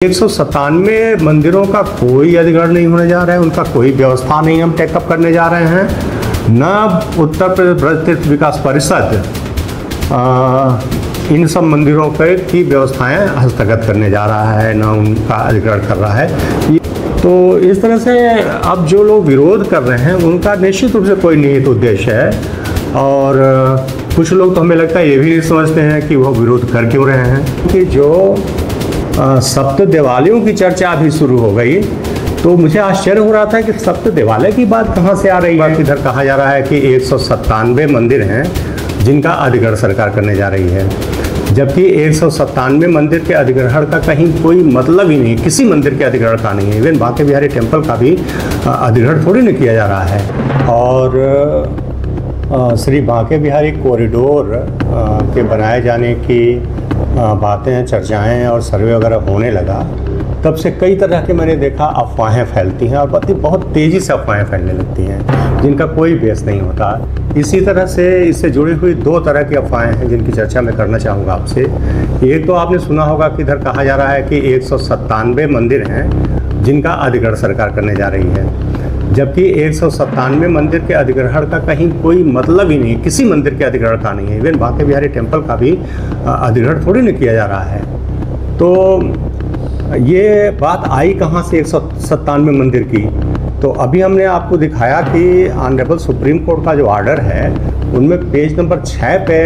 197 मंदिरों का कोई अधिग्रहण नहीं होने जा रहा है, उनका कोई व्यवस्था नहीं हम टेकअप करने जा रहे हैं। न उत्तर प्रदेश तीर्थ विकास परिषद इन सब मंदिरों की व्यवस्थाएं हस्तगत करने जा रहा है, न उनका अधिग्रहण कर रहा है। तो इस तरह से अब जो लोग विरोध कर रहे हैं उनका निश्चित रूप से कोई निहित उद्देश्य है, और कुछ लोग तो हमें लगता है ये भी नहीं समझते हैं कि वह विरोध कर क्यों रहे हैं। कि जो सप्त देवालयों की चर्चा अभी शुरू हो गई, तो मुझे आश्चर्य हो रहा था कि सप्त देवालय की बात कहाँ से आ रही है। इधर कहा जा रहा है कि 197 मंदिर हैं जिनका अधिग्रहण सरकार करने जा रही है, जबकि 197 मंदिर के अधिग्रहण का कहीं कोई मतलब ही नहीं, किसी मंदिर के अधिग्रहण का नहीं है। इवन बांके बिहारी टेम्पल का भी अधिग्रहण थोड़ी नहीं किया जा रहा है। और श्री बांके बिहारी कॉरिडोर के बनाए जाने की बातें, चर्चाएं और सर्वे वगैरह होने लगा, तब से कई तरह के मैंने देखा अफवाहें फैलती हैं, और बहुत तेज़ी से अफवाहें फैलने लगती हैं जिनका कोई बेस नहीं होता। इसी तरह से इससे जुड़ी हुई दो तरह की अफवाहें हैं जिनकी चर्चा मैं करना चाहूँगा आपसे। एक तो आपने सुना होगा कि इधर कहा जा रहा है कि 197 मंदिर हैं जिनका अधिग्रहण सरकार करने जा रही है, जबकि 197 मंदिर के अधिग्रहण का कहीं कोई मतलब ही नहीं, किसी मंदिर के अधिग्रहण का नहीं है। इवन बांके बिहारी टेम्पल का भी अधिग्रहण थोड़ी नहीं किया जा रहा है। तो ये बात आई कहाँ से 197 मंदिर की? तो अभी हमने आपको दिखाया कि ऑनरेबल सुप्रीम कोर्ट का जो ऑर्डर है उनमें पेज नंबर 6 पे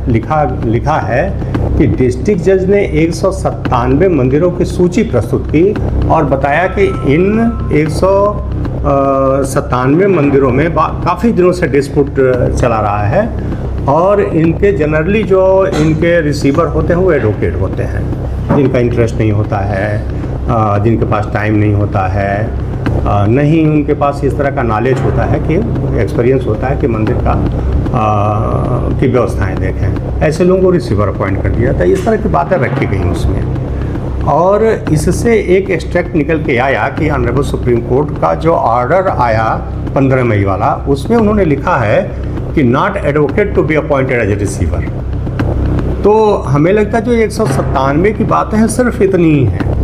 लिखा है कि डिस्ट्रिक्ट जज ने 197 मंदिरों की सूची प्रस्तुत की और बताया कि इन 197 मंदिरों में काफ़ी दिनों से डिस्प्यूट चला रहा है, और इनके जनरली जो इनके रिसीवर होते हैं वो एडवोकेट होते हैं, जिनका इंटरेस्ट नहीं होता है, जिनके पास टाइम नहीं होता है, नहीं उनके पास इस तरह का नॉलेज होता है कि एक्सपीरियंस होता है कि मंदिर का की व्यवस्थाएं देखें। ऐसे लोगों को रिसीवर अपॉइंट कर दिया था। इस तरह की बातें रखी गई उसमें, और इससे एक एक्सट्रैक्ट निकल के आया कि ऑनरेबल सुप्रीम कोर्ट का जो ऑर्डर आया 15 मई वाला, उसमें उन्होंने लिखा है कि not advocate to be appointed as a receiver. तो हमें लगता है जो 197 की बातें हैं सिर्फ इतनी ही हैं।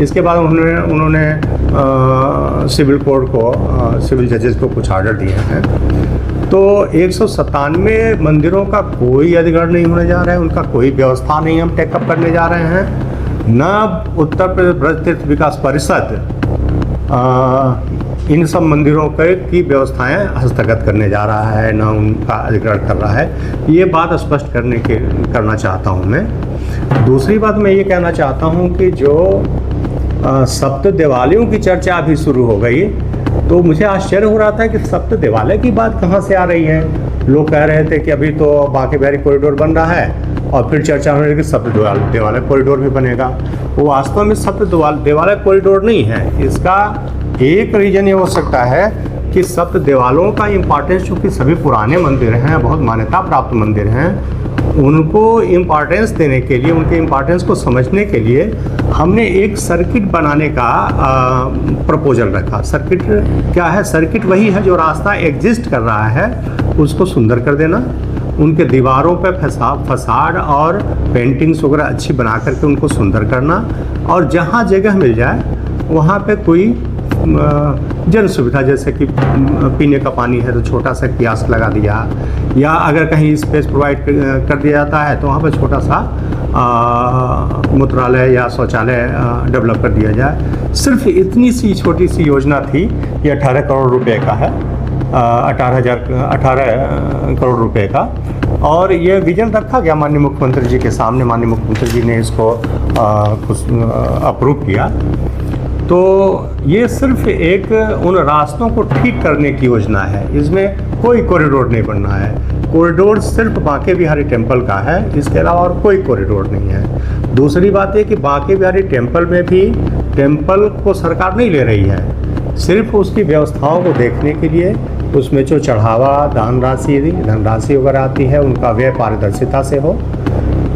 इसके बाद उन्होंने सिविल कोर्ट को, सिविल जजेस को कुछ ऑर्डर दिए हैं। तो 197 मंदिरों का कोई अधिग्रहण नहीं होने जा रहा है, उनका कोई व्यवस्था नहीं हम टेकअप करने जा रहे हैं। न उत्तर प्रदेश तीर्थ विकास परिषद इन सब मंदिरों की व्यवस्थाएं हस्तगत करने जा रहा है, न उनका अधिग्रहण कर रहा है। ये बात स्पष्ट करना चाहता हूँ मैं। दूसरी बात मैं ये कहना चाहता हूँ कि जो सप्त देवालयों की चर्चा अभी शुरू हो गई, तो मुझे आश्चर्य हो रहा था कि सप्त देवालय की बात कहाँ से आ रही है। लोग कह रहे थे कि अभी तो बांके बिहारी कॉरिडोर बन रहा है, और फिर चर्चा हो रही है कि सप्त देवालय कॉरिडोर भी बनेगा। वो वास्तव में सप्त देवालय कॉरिडोर नहीं है। इसका एक रीजन ये हो सकता है कि सप्त देवालयों का इम्पॉर्टेंस, चूँकि सभी पुराने मंदिर हैं, बहुत मान्यता प्राप्त मंदिर हैं, उनको इम्पॉर्टेंस देने के लिए, उनके इम्पॉर्टेंस को समझने के लिए हमने एक सर्किट बनाने का प्रपोजल रखा। सर्किट क्या है? सर्किट वही है जो रास्ता एग्जिस्ट कर रहा है उसको सुंदर कर देना, उनके दीवारों पे फसाड और पेंटिंग्स वगैरह अच्छी बना करके उनको सुंदर करना, और जहाँ जगह मिल जाए वहाँ पे कोई जन सुविधा, जैसे कि पीने का पानी है तो छोटा सा कियास्क लगा दिया, या अगर कहीं स्पेस प्रोवाइड कर दिया जाता है तो वहाँ पर छोटा सा मूत्रालय या शौचालय डेवलप कर दिया जाए। सिर्फ इतनी सी छोटी सी योजना थी। ये 18 करोड़ रुपए का है, 18 करोड़ रुपए का, और ये विजन रखा गया माननीय मुख्यमंत्री जी के सामने। माननीय मुख्यमंत्री जी ने इसको अप्रूव किया। तो ये सिर्फ एक उन रास्तों को ठीक करने की योजना है, इसमें कोई कॉरिडोर नहीं बनना है। कॉरिडोर सिर्फ बांके बिहारी टेम्पल का है, इसके अलावा और कोई कॉरिडोर नहीं है। दूसरी बात है कि बांके बिहारी टेम्पल में भी टेम्पल को सरकार नहीं ले रही है, सिर्फ उसकी व्यवस्थाओं को देखने के लिए उसमें जो चढ़ावा, धनराशि वगैरह आती है, उनका व्यय पारदर्शिता से हो,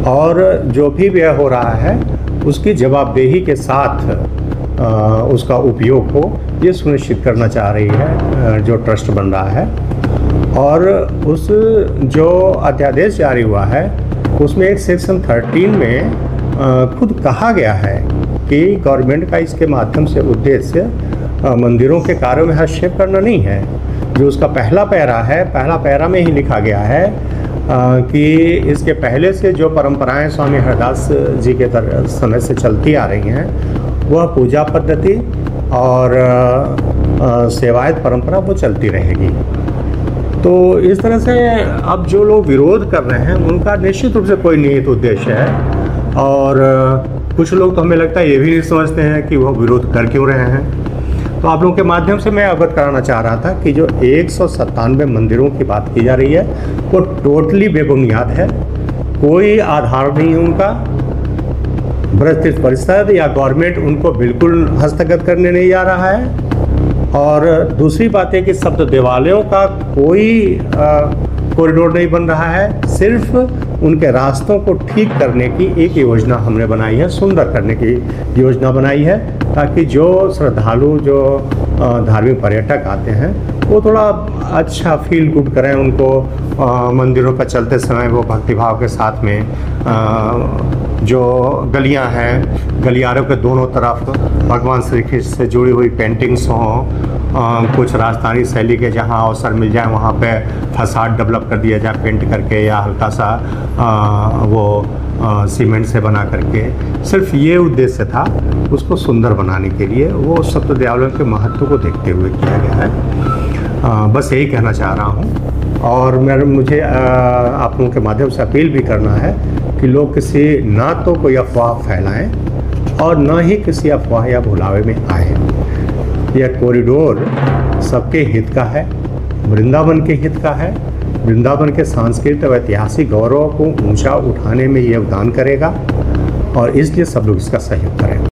और जो भी व्यय हो रहा है उसकी जवाबदेही के साथ उसका उपयोग हो, ये सुनिश्चित करना चाह रही है जो ट्रस्ट बन रहा है। और उस जो अध्यादेश जारी हुआ है उसमें एक सेक्शन 13 में खुद कहा गया है कि गवर्नमेंट का इसके माध्यम से उद्देश्य मंदिरों के कार्यों में हस्तक्षेप करना नहीं है। जो उसका पहला पैरा में ही लिखा गया है कि इसके पहले से जो परंपराएं स्वामी हरदास जी के समय से चलती आ रही हैं, वह पूजा पद्धति और सेवायत परंपरा वो चलती रहेगी। तो इस तरह से अब जो लोग विरोध कर रहे हैं उनका निश्चित रूप से कोई निहित उद्देश्य है, और कुछ लोग तो हमें लगता है ये भी नहीं समझते हैं कि वह विरोध कर क्यों रहे हैं। तो आप लोगों के माध्यम से मैं अवगत कराना चाह रहा था कि जो 197 मंदिरों की बात की जा रही है वो टोटली बेबुनियाद है, कोई आधार नहीं है उनका। ब्रज तीर्थ परिषद या गवर्नमेंट उनको बिल्कुल हस्तगत करने नहीं जा रहा है। और दूसरी बात है कि सप्त देवालयों का कोई कॉरिडोर नहीं बन रहा है, सिर्फ उनके रास्तों को ठीक करने की एक योजना हमने बनाई है, सुंदर करने की योजना बनाई है, ताकि जो श्रद्धालु, जो धार्मिक पर्यटक आते हैं वो थोड़ा अच्छा फील गुड करें। उनको मंदिरों पर चलते समय वो भक्तिभाव के साथ में जो गलियां हैं, गलियारों के दोनों तरफ भगवान श्री कृष्ण से जुड़ी हुई पेंटिंग्स हों, कुछ राजस्थानी शैली के जहां अवसर मिल जाए वहां पे फसाड डेवलप कर दिया जाए पेंट करके, या हल्का सा वो सीमेंट से बना करके। सिर्फ ये उद्देश्य था उसको सुंदर बनाने के लिए, वो सप्त देवालयों के महत्व को देखते हुए किया गया है। बस यही कहना चाह रहा हूँ। और मुझे आप लोगों के माध्यम से अपील भी करना है कि लोग किसी ना तो कोई अफवाह फैलाएं और न ही किसी अफवाह या भुलावे में आए। यह कॉरिडोर सबके हित का है, वृंदावन के हित का है। वृंदावन के सांस्कृतिक और ऐतिहासिक गौरव को ऊंचा उठाने में योगदान करेगा, और इसलिए सब लोग इसका सहयोग करें।